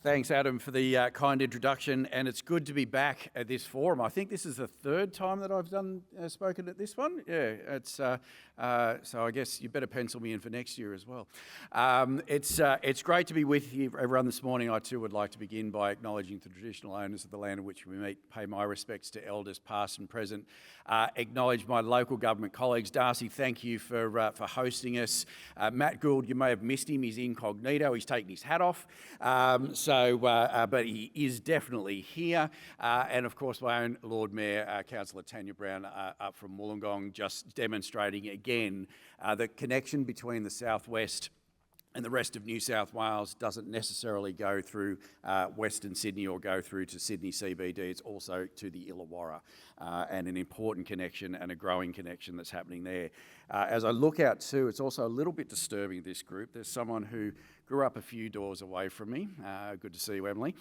Thanks, Adam, for the kind introduction, and it's good to be back at this forum. I think this is the third time that I've spoken at this one. Yeah, it's so I guess you better pencil me in for next year as well. It's great to be with you, everyone, this morning. I too would like to begin by acknowledging the traditional owners of the land in which we meet, pay my respects to elders past and present, acknowledge my local government colleagues. Darcy, thank you for hosting us. Matt Gould, you may have missed him. He's incognito. He's taken his hat off. But he is definitely here. And of course, my own Lord Mayor, Councillor Tanya Brown, up from Wollongong, just demonstrating again the connection between the Southwest and the rest of New South Wales doesn't necessarily go through Western Sydney or go through to Sydney CBD. It's also to the Illawarra, and an important connection and a growing connection that's happening there. As I look out too, it's also a little bit disturbing, this group. There's someone who grew up a few doors away from me. Good to see you, Emily.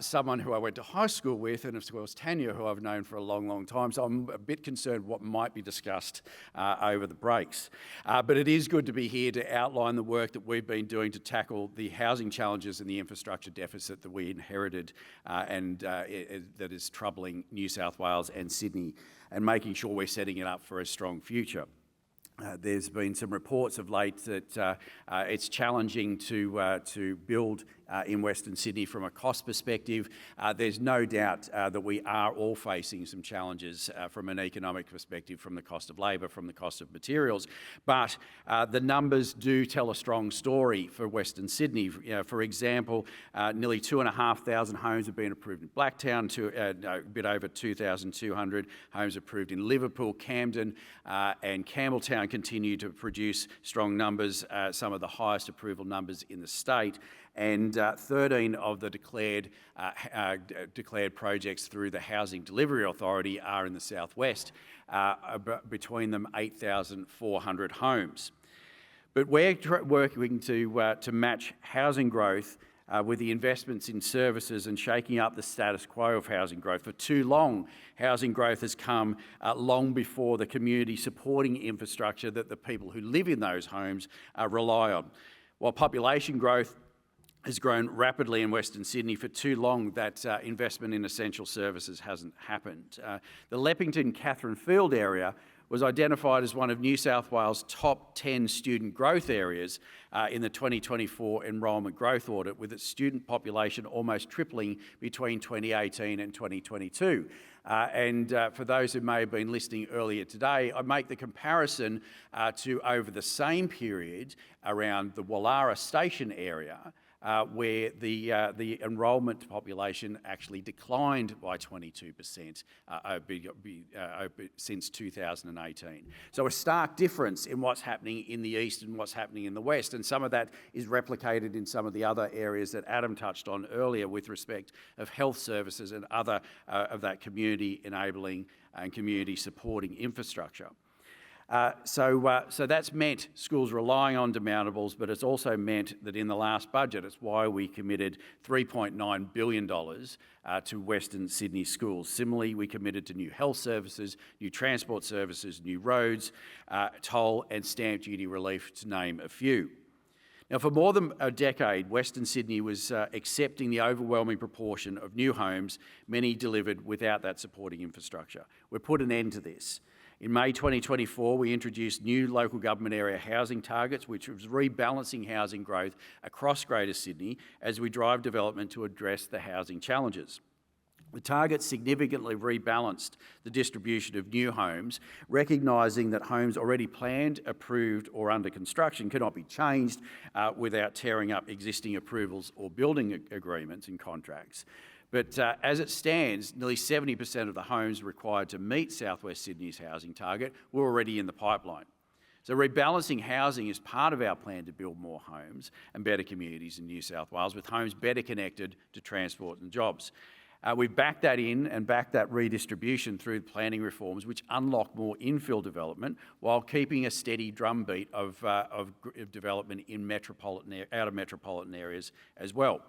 Someone who I went to high school with, and of course Tanya, who I've known for a long, long time. So I'm a bit concerned what might be discussed over the breaks. But it is good to be here to outline the work that we've been doing to tackle the housing challenges and the infrastructure deficit that we inherited and that is troubling New South Wales and Sydney, and making sure we're setting it up for a strong future. There's been some reports of late that it's challenging to build in Western Sydney from a cost perspective. There's no doubt that we are all facing some challenges from an economic perspective, from the cost of labour, from the cost of materials. But the numbers do tell a strong story for Western Sydney. For example, nearly 2,500 homes have been approved in Blacktown, a bit over 2,200 homes approved in Liverpool, Camden and Campbelltown continue to produce strong numbers, some of the highest approval numbers in the state. And 13 of the declared projects through the Housing Delivery Authority are in the southwest, between them 8,400 homes. But we're working to match housing growth with the investments in services and shaking up the status quo of housing growth. For too long, housing growth has come long before the community supporting infrastructure that the people who live in those homes rely on. While population growth has grown rapidly in Western Sydney, for too long that investment in essential services hasn't happened. The Leppington-Catherine Field area was identified as one of New South Wales' top 10 student growth areas in the 2024 enrolment growth audit, with its student population almost tripling between 2018 and 2022. For those who may have been listening earlier today, I make the comparison to over the same period around the Wallara station area, where the enrolment population actually declined by 22% since 2018. So a stark difference in what's happening in the east and what's happening in the west, and some of that is replicated in some of the other areas that Adam touched on earlier with respect of health services and other of that community enabling and community supporting infrastructure. So that's meant schools relying on demountables, but it's also meant that in the last budget, it's why we committed $3.9 billion to Western Sydney schools. Similarly, we committed to new health services, new transport services, new roads, toll and stamp duty relief, to name a few. Now, for more than a decade, Western Sydney was accepting the overwhelming proportion of new homes, many delivered without that supporting infrastructure. We've put an end to this. In May 2024, we introduced new local government area housing targets, which was rebalancing housing growth across Greater Sydney as we drive development to address the housing challenges. The targets significantly rebalanced the distribution of new homes, recognising that homes already planned, approved or under construction cannot be changed without tearing up existing approvals or building agreements and contracts. But as it stands, nearly 70% of the homes required to meet South West Sydney's housing target were already in the pipeline. So rebalancing housing is part of our plan to build more homes and better communities in New South Wales, with homes better connected to transport and jobs. We've backed that in and backed that redistribution through planning reforms, which unlock more infill development while keeping a steady drumbeat of development in out of metropolitan areas as well.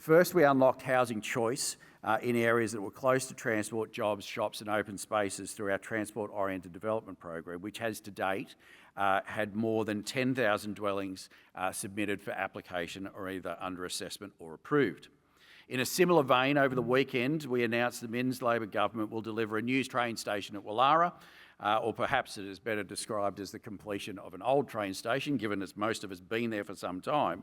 First, we unlocked housing choice in areas that were close to transport, jobs, shops and open spaces through our transport-oriented development program, which has to date had more than 10,000 dwellings submitted for application or either under assessment or approved. In a similar vein, over the weekend, we announced the Men's Labor government will deliver a new train station at Wallara, or perhaps it is better described as the completion of an old train station, given that most of us have been there for some time.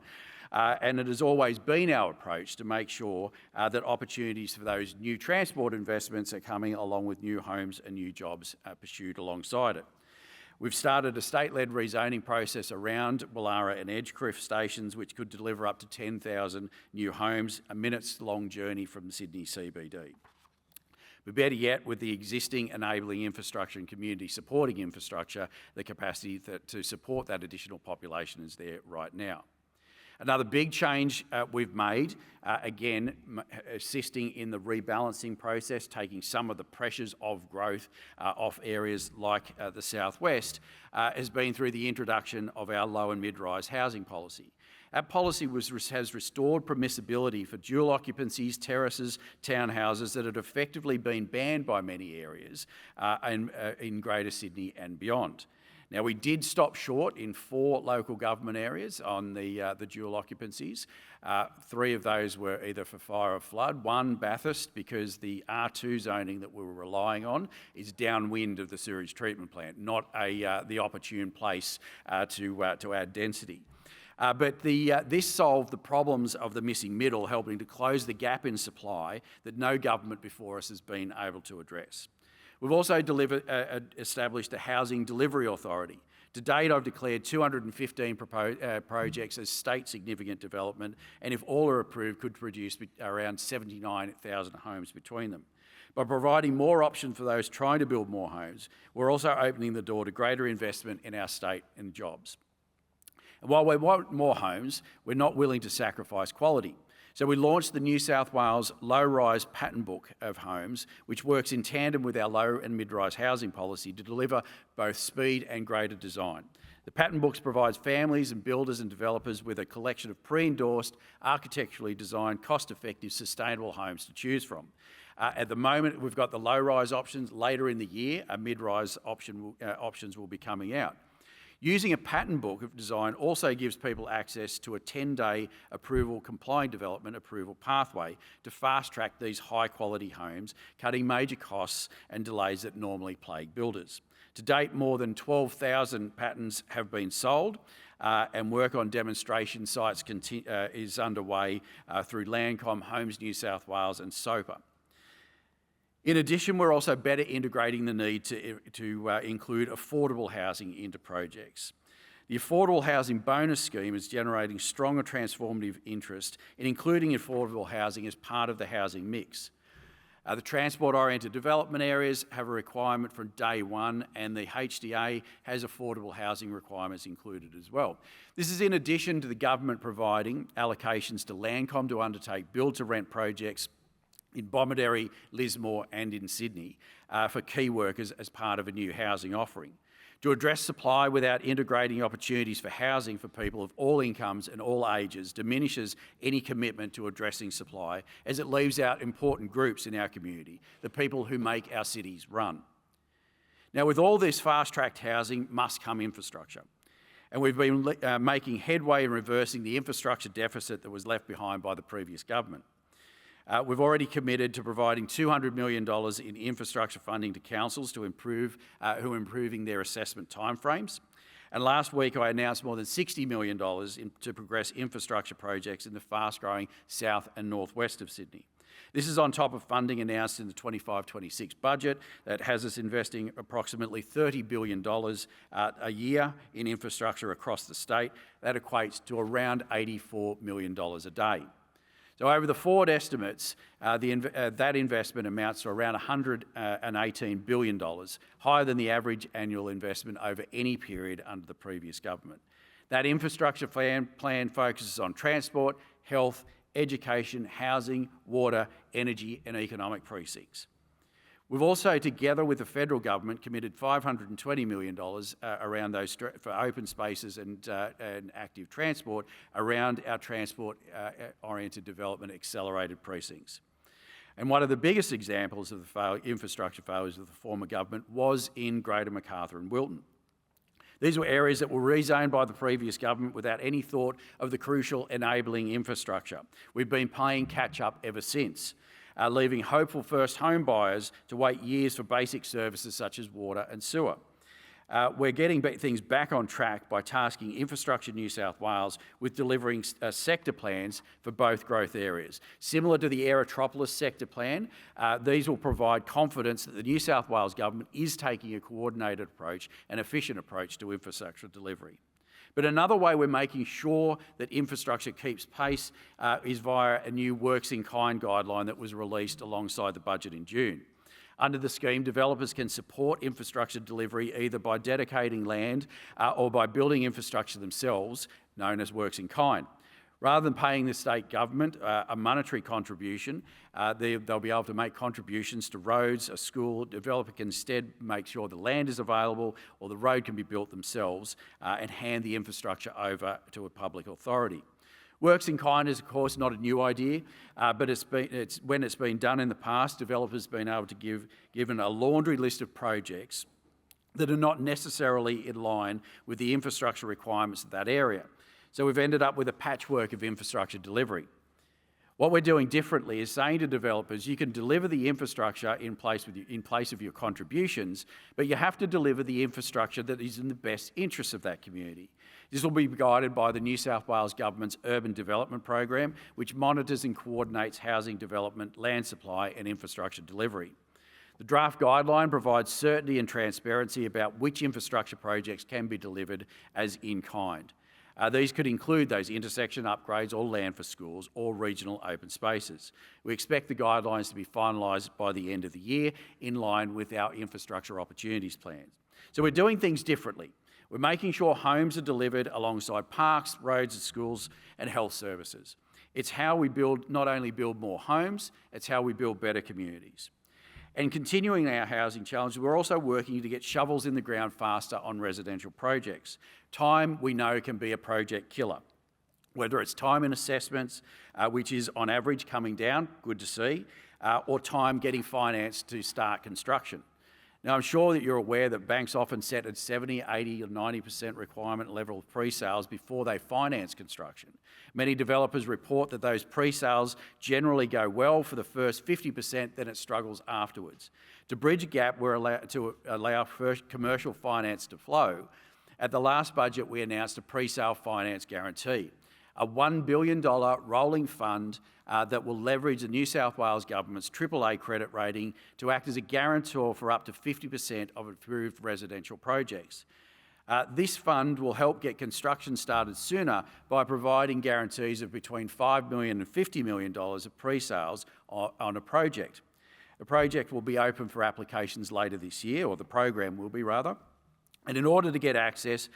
And it has always been our approach to make sure that opportunities for those new transport investments are coming along with new homes and new jobs pursued alongside it. We've started a state-led rezoning process around Wallara and Edgecliff stations, which could deliver up to 10,000 new homes, a minute's-long journey from Sydney CBD. But better yet, with the existing enabling infrastructure and community supporting infrastructure, the capacity to support that additional population is there right now. Another big change we've made, again, assisting in the rebalancing process, taking some of the pressures of growth off areas like the southwest, has been through the introduction of our low and mid-rise housing policy. That policy has restored permissibility for dual occupancies, terraces, townhouses that had effectively been banned by many areas in Greater Sydney and beyond. Now, we did stop short in 4 local government areas on the dual occupancies. 3 of those were either for fire or flood. 1, Bathurst, because the R2 zoning that we were relying on is downwind of the sewage treatment plant, not the opportune place to add density. But this solved the problems of the missing middle, helping to close the gap in supply that no government before us has been able to address. We've also established a housing delivery authority. To date, I've declared 215 projects as state significant development, and if all are approved, could produce around 79,000 homes between them. By providing more options for those trying to build more homes, we're also opening the door to greater investment in our state and jobs. And while we want more homes, we're not willing to sacrifice quality. So we launched the New South Wales low-rise pattern book of homes, which works in tandem with our low and mid-rise housing policy to deliver both speed and greater design. The pattern books provides families and builders and developers with a collection of pre-endorsed, architecturally designed, cost-effective, sustainable homes to choose from. At the moment, we've got the low-rise options. Later in the year, a mid-rise options will be coming out. Using a pattern book of design also gives people access to a 10-day approval-complying development approval pathway to fast-track these high-quality homes, cutting major costs and delays that normally plague builders. To date, more than 12,000 patterns have been sold, and work on demonstration sites is underway through Landcom, Homes New South Wales and SOPA. In addition, we're also better integrating the need to include affordable housing into projects. The Affordable Housing Bonus Scheme is generating stronger transformative interest in including affordable housing as part of the housing mix. The transport-oriented development areas have a requirement from day one, and the HDA has affordable housing requirements included as well. This is in addition to the government providing allocations to Landcom to undertake build-to-rent projects in Bomaderry, Lismore and in Sydney for key workers as part of a new housing offering. To address supply without integrating opportunities for housing for people of all incomes and all ages diminishes any commitment to addressing supply, as it leaves out important groups in our community, the people who make our cities run. Now, with all this fast-tracked housing must come infrastructure. And we've been making headway in reversing the infrastructure deficit that was left behind by the previous government. We've already committed to providing $200 million in infrastructure funding to councils who are improving their assessment timeframes. And last week I announced more than $60 million to progress infrastructure projects in the fast-growing south and northwest of Sydney. This is on top of funding announced in the 25-26 budget that has us investing approximately $30 billion a year in infrastructure across the state. That equates to around $84 million a day. So over the forward estimates, that investment amounts to around $118 billion, higher than the average annual investment over any period under the previous government. That infrastructure plan focuses on transport, health, education, housing, water, energy and economic precincts. We've also, together with the federal government, committed $520 million around those for open spaces and active transport around our transport-oriented development accelerated precincts. And one of the biggest examples of the infrastructure failures of the former government was in Greater Macarthur and Wilton. These were areas that were rezoned by the previous government without any thought of the crucial enabling infrastructure. We've been playing catch up ever since, leaving hopeful first home buyers to wait years for basic services such as water and sewer. We're getting things back on track by tasking Infrastructure New South Wales with delivering sector plans for both growth areas. Similar to the Aerotropolis sector plan, these will provide confidence that the New South Wales government is taking a coordinated approach and efficient approach to infrastructure delivery. But another way we're making sure that infrastructure keeps pace is via a new Works in Kind guideline that was released alongside the budget in June. Under the scheme, developers can support infrastructure delivery either by dedicating land or by building infrastructure themselves, known as Works in Kind. Rather than paying the state government a monetary contribution, they'll be able to make contributions to roads, a school. Developer can instead make sure the land is available or the road can be built themselves and hand the infrastructure over to a public authority. Works in Kind is, of course, not a new idea, but when it's been done in the past, developers have been able to given a laundry list of projects that are not necessarily in line with the infrastructure requirements of that area. So we've ended up with a patchwork of infrastructure delivery. What we're doing differently is saying to developers, you can deliver the infrastructure in place of your contributions, but you have to deliver the infrastructure that is in the best interests of that community. This will be guided by the New South Wales Government's Urban Development Program, which monitors and coordinates housing development, land supply and infrastructure delivery. The draft guideline provides certainty and transparency about which infrastructure projects can be delivered as in kind. These could include those intersection upgrades or land for schools or regional open spaces. We expect the guidelines to be finalised by the end of the year in line with our infrastructure opportunities plans. So we're doing things differently. We're making sure homes are delivered alongside parks, roads and schools and health services. It's how we not only build more homes, it's how we build better communities. And continuing our housing challenge, we're also working to get shovels in the ground faster on residential projects. Time, we know, can be a project killer. Whether it's time in assessments, which is on average coming down, good to see, or time getting financed to start construction. Now, I'm sure that you're aware that banks often set a 70, 80 or 90% requirement level of pre-sales before they finance construction. Many developers report that those pre-sales generally go well for the first 50%, then it struggles afterwards. To bridge a gap, we're allowed to allow first commercial finance to flow. At the last budget, we announced a pre-sale finance guarantee, a $1 billion rolling fund that will leverage the New South Wales Government's AAA credit rating to act as a guarantor for up to 50% of approved residential projects. This fund will help get construction started sooner by providing guarantees of between $5 million and $50 million of pre-sales on a project. The project will be open for applications later this year, or the program will be rather. And in order to get access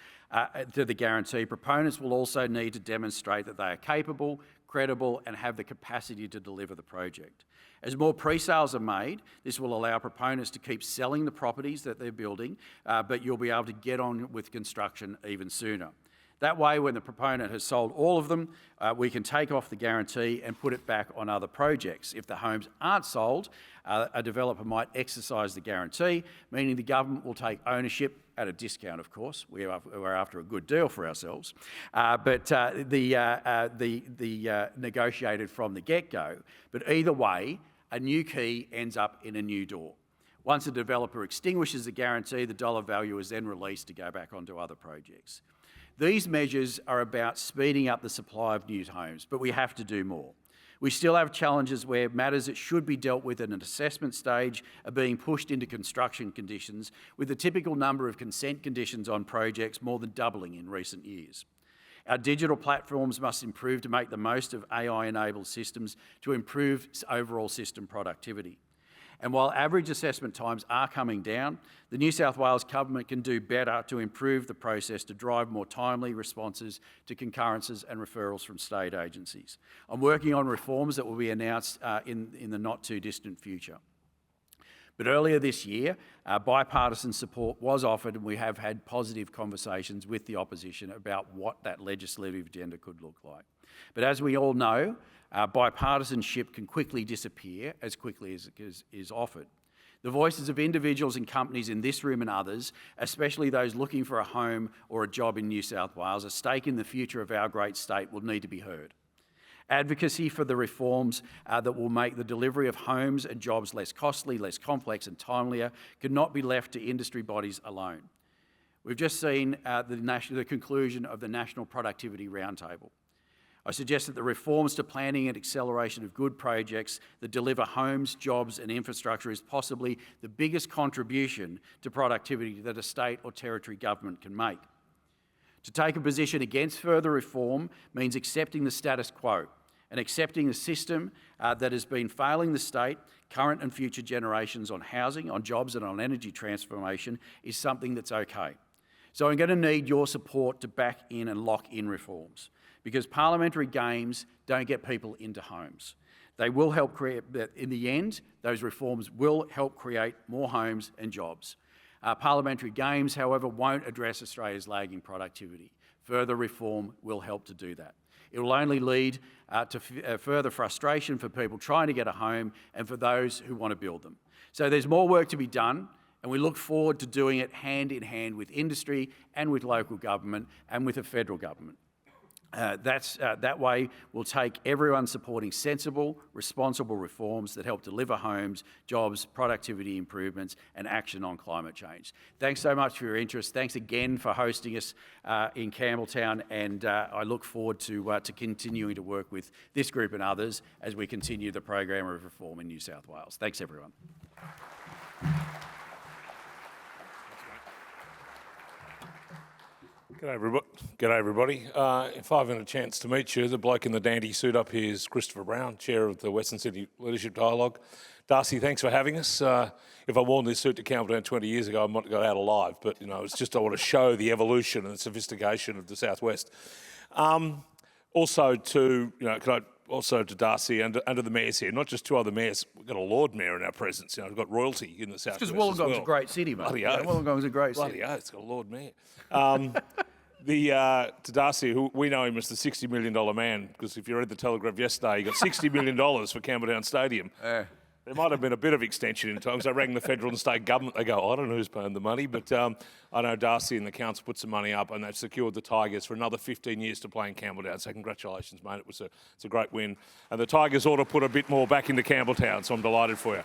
to the guarantee, proponents will also need to demonstrate that they are capable, credible and have the capacity to deliver the project. As more pre-sales are made, this will allow proponents to keep selling the properties that they're building, but you'll be able to get on with construction even sooner. That way, when the proponent has sold all of them, we can take off the guarantee and put it back on other projects. If the homes aren't sold, a developer might exercise the guarantee, meaning the government will take ownership at a discount, of course. We're after a good deal for ourselves, but negotiated from the get-go. But either way, a new key ends up in a new door. Once a developer extinguishes the guarantee, the dollar value is then released to go back onto other projects. These measures are about speeding up the supply of new homes, but we have to do more. We still have challenges where matters that should be dealt with at an assessment stage are being pushed into construction conditions, with the typical number of consent conditions on projects more than doubling in recent years. Our digital platforms must improve to make the most of AI-enabled systems to improve overall system productivity. And while average assessment times are coming down, the New South Wales Government can do better to improve the process to drive more timely responses to concurrences and referrals from state agencies. I'm working on reforms that will be announced in the not too distant future. But earlier this year, bipartisan support was offered and we have had positive conversations with the opposition about what that legislative agenda could look like. But as we all know, bipartisanship can quickly disappear as quickly as it is offered. The voices of individuals and companies in this room and others, especially those looking for a home or a job in New South Wales, a stake in the future of our great state, will need to be heard. Advocacy for the reforms that will make the delivery of homes and jobs less costly, less complex and timelier cannot be left to industry bodies alone. We've just seen the conclusion of the National Productivity Roundtable. I suggest that the reforms to planning and acceleration of good projects that deliver homes, jobs and infrastructure is possibly the biggest contribution to productivity that a state or territory government can make. To take a position against further reform means accepting the status quo and accepting a system that has been failing the state, current and future generations on housing, on jobs and on energy transformation is something that's okay. So I'm going to need your support to back in and lock in reforms, because parliamentary games don't get people into homes. They will help create, in the end, those reforms will help create more homes and jobs. Parliamentary games, however, won't address Australia's lagging productivity. Further reform will help to do that. It will only lead to further frustration for people trying to get a home and for those who want to build them. So there's more work to be done, and we look forward to doing it hand in hand with industry and with local government and with the federal government. That way we'll take everyone supporting sensible, responsible reforms that help deliver homes, jobs, productivity improvements and action on climate change. Thanks so much for your interest. Thanks again for hosting us in Campbelltown, and I look forward to continuing to work with this group and others as we continue the program of reform in New South Wales. Thanks everyone. G'day everybody. If I've had a chance to meet you, the bloke in the dandy suit up here is Christopher Brown, Chair of the Western Sydney Leadership Dialogue. Darcy, thanks for having us. If I worn this suit to Campbelltown 20 years ago, I might have got out alive, but it's just I want to show the evolution and the sophistication of the Southwest. Also to Darcy and to the mayors here, not just two other mayors, we've got a Lord Mayor in our presence. We've got royalty in the Southwest. Because Wollongong's a great city, mate. Bloody oath. Wollongong's a great city. Bloody oath, it's got a Lord Mayor. To Darcy, who we know him as the $60 million man, because if you read the Telegraph yesterday, he got $60 million for Campbelltown Stadium. There might have been a bit of extension in times. I rang the federal and state government. They go, I don't know who's paying the money, but I know Darcy and the council put some money up and they've secured the Tigers for another 15 years to play in Campbelltown. So congratulations, mate. It's a great win. And the Tigers ought to put a bit more back into Campbelltown, so I'm delighted for you.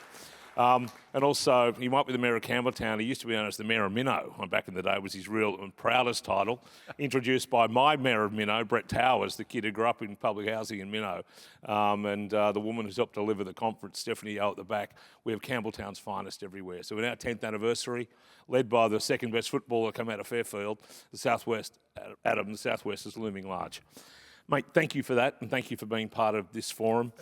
And also, he might be the Mayor of Campbelltown. He used to be known as the Mayor of Minnow. Back in the day, was his real and proudest title, introduced by my Mayor of Minnow, Brett Towers, the kid who grew up in public housing in Minnow, and the woman who's helped deliver the conference, Stephanie O at the back. We have Campbelltown's finest everywhere. So we're now 10th anniversary, led by the second best footballer come out of Fairfield, the Southwest. Adam, the Southwest is looming large. Mate, thank you for that, and thank you for being part of this forum.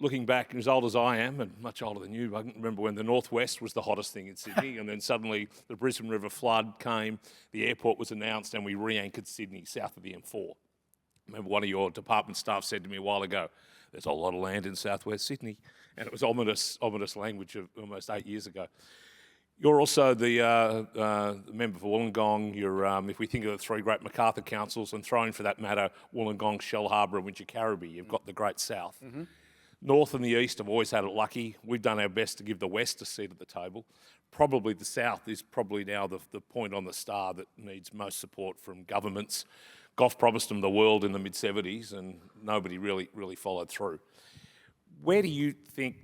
Looking back, as old as I am, and much older than you, I can remember when the Northwest was the hottest thing in Sydney, and then suddenly the Brisbane River flood came, the airport was announced, and we re-anchored Sydney south of the M4. I remember one of your department staff said to me a while ago, there's a lot of land in southwest Sydney, and it was ominous language of almost 8 years ago. You're also the member for Wollongong. You're, if we think of the three great MacArthur councils, and throwing for that matter, Wollongong, Shellharbour and Winchicaraby, you've got the Great South. Mm-hmm. North and the East have always had it lucky. We've done our best to give the West a seat at the table. Probably the South is probably now the point on the star that needs most support from governments. Gough promised them the world in the mid-70s and nobody really followed through. Where do you think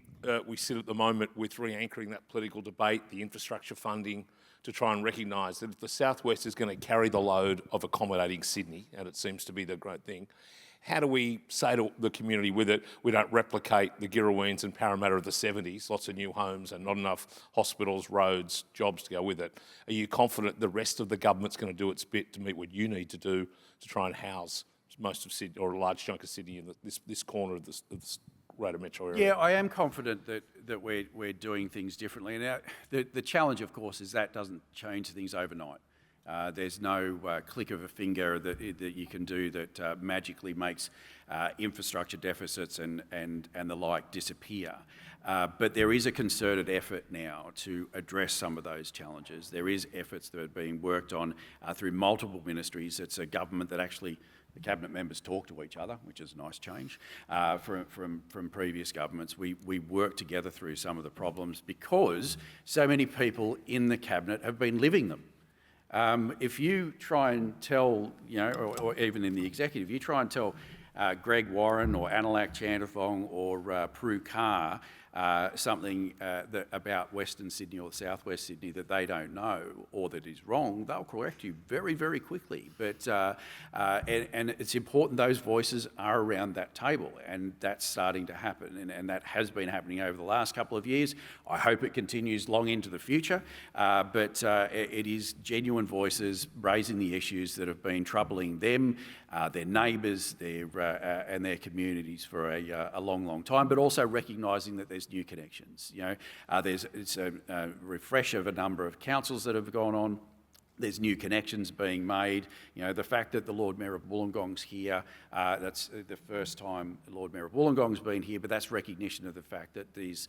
we sit at the moment with re-anchoring that political debate, the infrastructure funding, to try and recognise that if the Southwest is going to carry the load of accommodating Sydney, and it seems to be the great thing, how do we say to the community with it, we don't replicate the Girraweens and Parramatta of the 70s, lots of new homes and not enough hospitals, roads, jobs to go with it? Are you confident the rest of the government's going to do its bit to meet what you need to do to try and house most of Sydney, or a large chunk of Sydney in this corner of this greater metro area? Yeah, I am confident that we're doing things differently. Now, the challenge, of course, is that doesn't change things overnight. There's no click of a finger that you can do that magically makes infrastructure deficits and the like disappear. But there is a concerted effort now to address some of those challenges. There is efforts that are being worked on through multiple ministries. It's a government that actually the cabinet members talk to each other, which is a nice change from previous governments. We work together through some of the problems because so many people in the cabinet have been living them. If you try and tell, or even in the executive, you try and tell Greg Warren or Annalak Chandathong or Prue Carr something about Western Sydney or Southwest Sydney that they don't know or that is wrong, they'll correct you very, very quickly. But and it's important those voices are around that table, and that's starting to happen, and that has been happening over the last couple of years. I hope it continues long into the future, but it is genuine voices raising the issues that have been troubling them, their neighbours, and their communities for a long, long time, but also recognising that there's new connections. It's a refresh of a number of councils that have gone on. There's new connections being made. The fact that the Lord Mayor of Wollongong's here, that's the first time the Lord Mayor of Wollongong's been here, but that's recognition of the fact that there's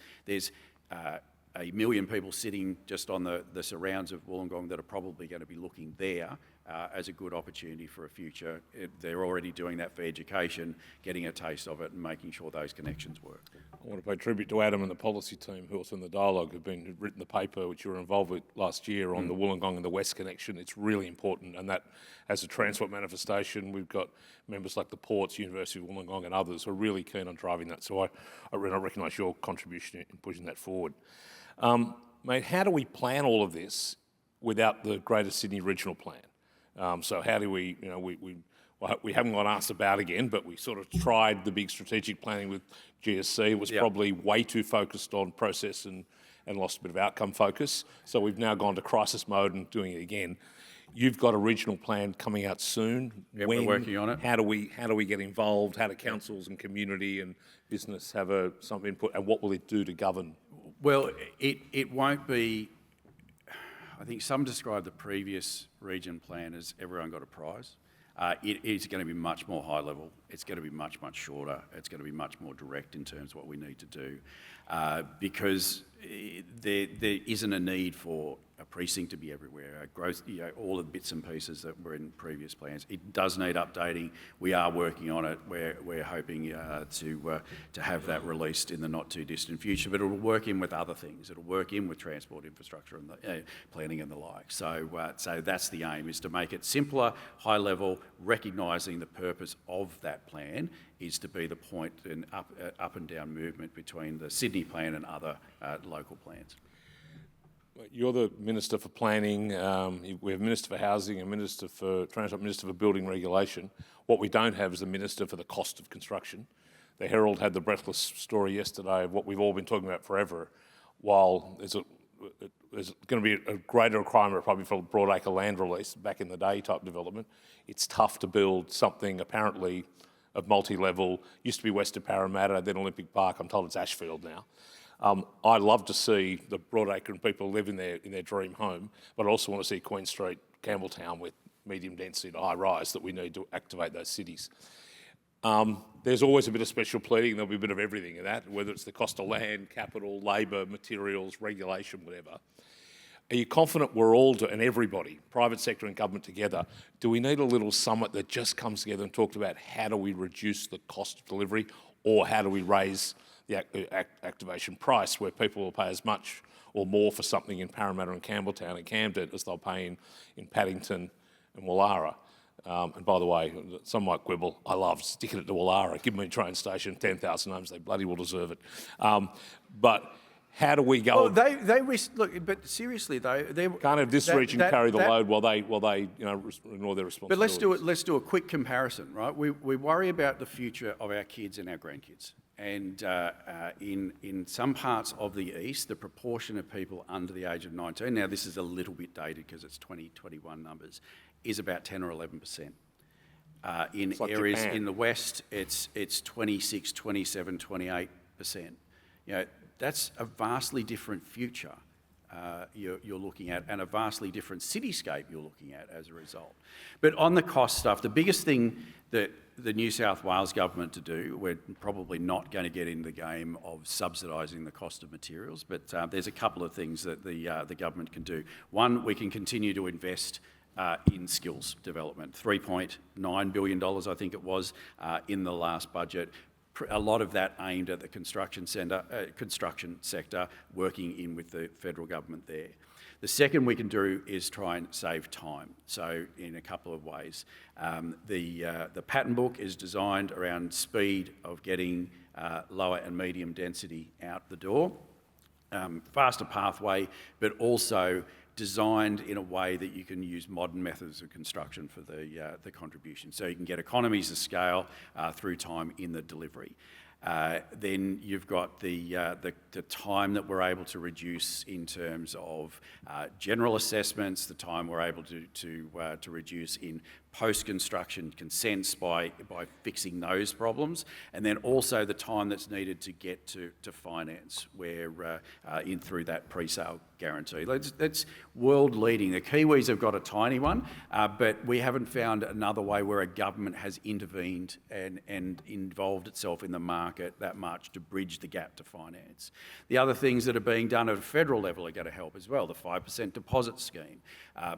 1 million people sitting just on the surrounds of Wollongong that are probably going to be looking there as a good opportunity for a future. They're already doing that for education, getting a taste of it and making sure those connections work. I want to pay tribute to Adam and the policy team who also in the dialogue have written the paper which you were involved with last year on the Wollongong and the West connection. It's really important, and that as a transport manifestation, we've got members like the Ports, University of Wollongong and others who are really keen on driving that. So I recognise your contribution in pushing that forward. Mate, how do we plan all of this without the Greater Sydney Regional Plan? So how do we, we haven't got asked about again, but we sort of tried the big strategic planning with GSC. It was probably way too focused on process and lost a bit of outcome focus. So we've now gone to crisis mode and doing it again. You've got a regional plan coming out soon. Yeah, we're working on it. How do we get involved? How do councils and community and business have some input? And what will it do to govern? Well, it won't be. I think some describe the previous region plan as everyone got a prize. It is going to be much more high level. It's going to be much, much shorter. It's going to be much more direct in terms of what we need to do, because there isn't a need for a precinct to be everywhere. Growth, all the bits and pieces that were in previous plans. It does need updating. We are working on it. We're hoping to have that released in the not too distant future. But it'll work in with other things. It'll work in with transport infrastructure and the, planning and the like. So that's the aim: is to make it simpler, high level, recognising the purpose of that plan is to be the point in up and down movement between the Sydney plan and other local plans. You're the Minister for Planning, we have Minister for Housing, a Minister for Transport, Minister for Building Regulation. What we don't have is a Minister for the cost of construction. The Herald had the breathless story yesterday of what we've all been talking about forever, while there's going to be a greater requirement probably for broadacre land release back in the day type development. It's tough to build something apparently of multi-level. Used to be west of Parramatta, then Olympic Park. I'm told it's Ashfield now. I'd love to see the broadacre and people live in their dream home, but I also want to see Queen Street, Campbelltown with medium density to high rise that we need to activate those cities. There's always a bit of special pleading. There'll be a bit of everything in that, whether it's the cost of land, capital, labour, materials, regulation, whatever. Are you confident we're all, and everybody, private sector and government together, do we need a little summit that just comes together and talks about how do we reduce the cost of delivery, or how do we raise the activation price where people will pay as much or more for something in Parramatta and Campbelltown and Camden as they'll pay in Paddington and Woollahra? And by the way, some might quibble, I love sticking it to Woollahra. Give me a train station, 10,000 homes, they bloody well deserve it. But how do we go? Well, look, but seriously though, they can't have this region carry the load while they ignore their responsibilities. But let's do a quick comparison, right? We worry about the future of our kids and our grandkids. And in some parts of the east, the proportion of people under the age of 19, now this is a little bit dated because it's 2021 numbers, is about 10 or 11%. In like areas Japan. In the west, it's 26, 27, 28%. That's a vastly different future you're looking at, and a vastly different cityscape you're looking at as a result. But on the cost stuff, the biggest thing that the New South Wales government to do, we're probably not going to get in the game of subsidising the cost of materials, but there's a couple of things that the government can do. One, we can continue to invest in skills development. $3.9 billion, I think it was, in the last budget. A lot of that aimed at the construction sector, working in with the federal government there. The second we can do is try and save time. So in a couple of ways. The pattern book is designed around speed of getting lower and medium density out the door. Faster pathway, but also designed in a way that you can use modern methods of construction for the contribution. So you can get economies of scale through time in the delivery. Then you've got the time that we're able to reduce in terms of general assessments, the time we're able to reduce in post-construction consents by fixing those problems, and then also the time that's needed to get to finance, where in through that pre-sale guarantee. That's world-leading. The Kiwis have got a tiny one, but we haven't found another way where a government has intervened and involved itself in the market that much to bridge the gap to finance. The other things that are being done at a federal level are going to help as well. The 5% deposit scheme,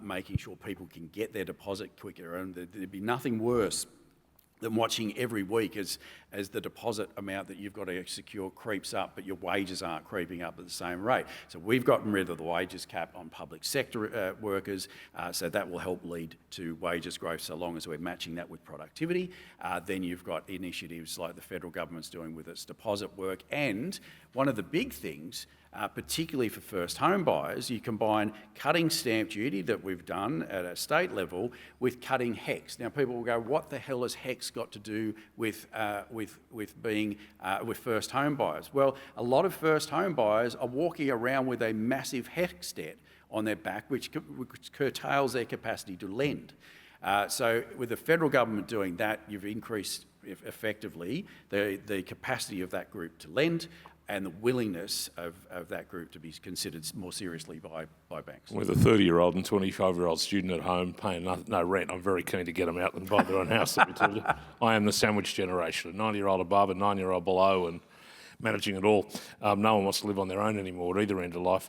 making sure people can get their deposit quicker, and there'd be nothing worse than watching every week as the deposit amount that you've got to secure creeps up, but your wages aren't creeping up at the same rate. So we've gotten rid of the wages cap on public sector workers, so that will help lead to wages growth so long as we're matching that with productivity. Then you've got initiatives like the federal government's doing with its deposit work, and one of the big things, particularly for first home buyers, you combine cutting stamp duty that we've done at a state level with cutting HECS. Now people will go, what the hell has HECS got to do with first home buyers? Well, a lot of first home buyers are walking around with a massive HECS debt on their back, which curtails their capacity to lend. So with the federal government doing that, you've increased effectively the capacity of that group to lend, and the willingness of that group to be considered more seriously by banks. With a 30-year-old and 25-year-old student at home paying no rent, I'm very keen to get them out and buy their own house. Let me tell you. I am the sandwich generation, a 90-year-old above, a 9-year-old below, and managing it all. No one wants to live on their own anymore at either end of life.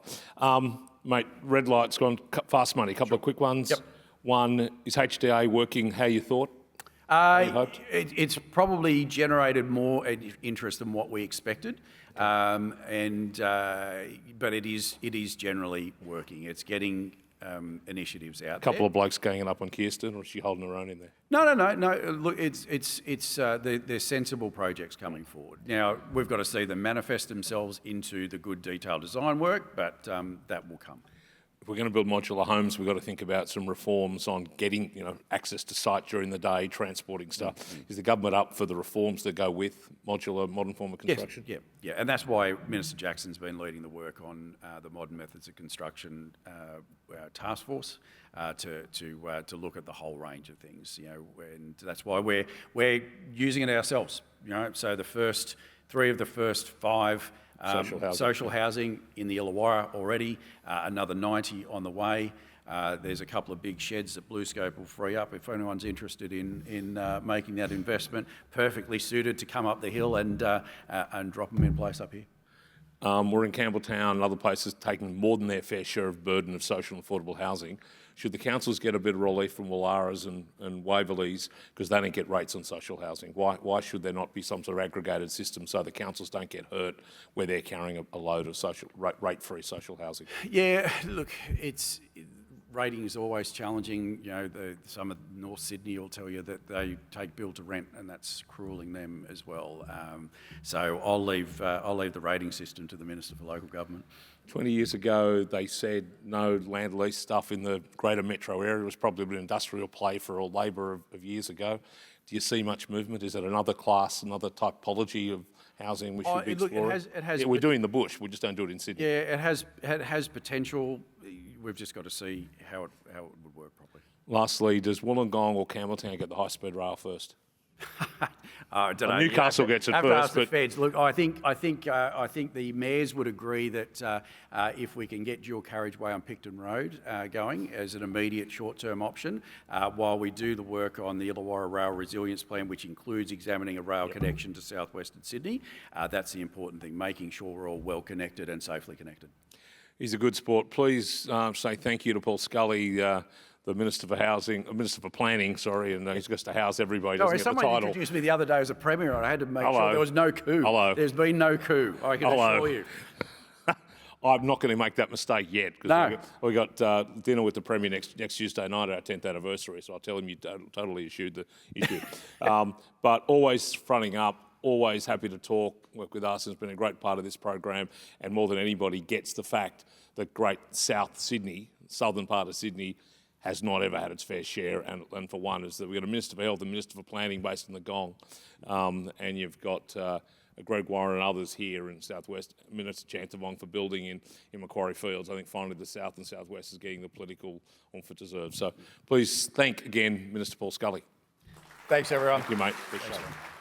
Mate, red light's gone, fast money, a couple of quick ones. Yep. One, is HDA working how you thought? It's probably generated more interest than what we expected, but it is generally working. It's getting initiatives out. A couple of blokes ganging up on Kirsten, or is she holding her own in there? No. Look, there's sensible projects coming forward. Now we've got to see them manifest themselves into the good detailed design work, but that will come. If we're going to build modular homes, we've got to think about some reforms on getting, access to site during the day, transporting stuff. Is the government up for the reforms that go with modular, modern form of construction? Yes, yeah, and that's why Minister Jackson's been leading the work on the modern methods of construction task force to look at the whole range of things. And that's why we're using it ourselves. So the first 3 of the first 5. Social housing in the Illawarra already, another 90 on the way. There's a couple of big sheds that BlueScope will free up if anyone's interested in making that investment. Perfectly suited to come up the hill and drop them in place up here. We're in Campbelltown and other places taking more than their fair share of burden of social and affordable housing. Should the councils get a bit of relief from Wallaras and Waverleys because they don't get rates on social housing? Why should there not be some sort of aggregated system so the councils don't get hurt where they're carrying a load of rate-free social housing? Yeah, look, rating is always challenging. Some of North Sydney will tell you that they take build to rent, and that's cruelling them as well. So I'll leave the rating system to the Minister for Local Government. 20 years ago, they said no land lease stuff in the greater metro area. It was probably an industrial play for all Labor of years ago. Do you see much movement? Is it another class, another typology of housing we should be exploring? We're doing the bush. We just don't do it in Sydney. Yeah, it has potential. We've just got to see how it would work properly. Lastly, does Wollongong or Campbelltown get the high-speed rail first? I don't know. Newcastle gets it first. first. To ask the feds. Look, I think the mayors would agree that if we can get dual carriageway on Picton Road going as an immediate short-term option, while we do the work on the Illawarra Rail Resilience Plan, which includes examining a rail connection to southwestern Sydney, that's the important thing, making sure we're all well connected and safely connected. He's a good sport. Please say thank you to Paul Scully, the the Minister for Housing, Minister for Planning, sorry, and he's just to house everybody, No, doesn't get the someone title. introduced me the other day as a premier, and I had to make Hello. sure there was no coup. Hello. There's been no coup, I can Hello. assure you. I'm not going to make that mistake yet. No. We got dinner with the Premier next Tuesday night, our 10th anniversary, so I'll tell him you totally issued the issue. But always fronting up, always happy to talk, work with us, and it's been a great part of this program, and more than anybody gets the fact that great South Sydney, southern part of Sydney, has not ever had its fair share, and for one is that we've got a Minister for Health and Minister for Planning based in the Gong, and you've got Greg Warren and others here in Southwest, Minister Chantavong for building in Macquarie Fields. I think finally the South and Southwest is getting the political oomph it deserves. So please thank again Minister Paul Scully. Thanks, everyone. Thank you, mate. Appreciate it.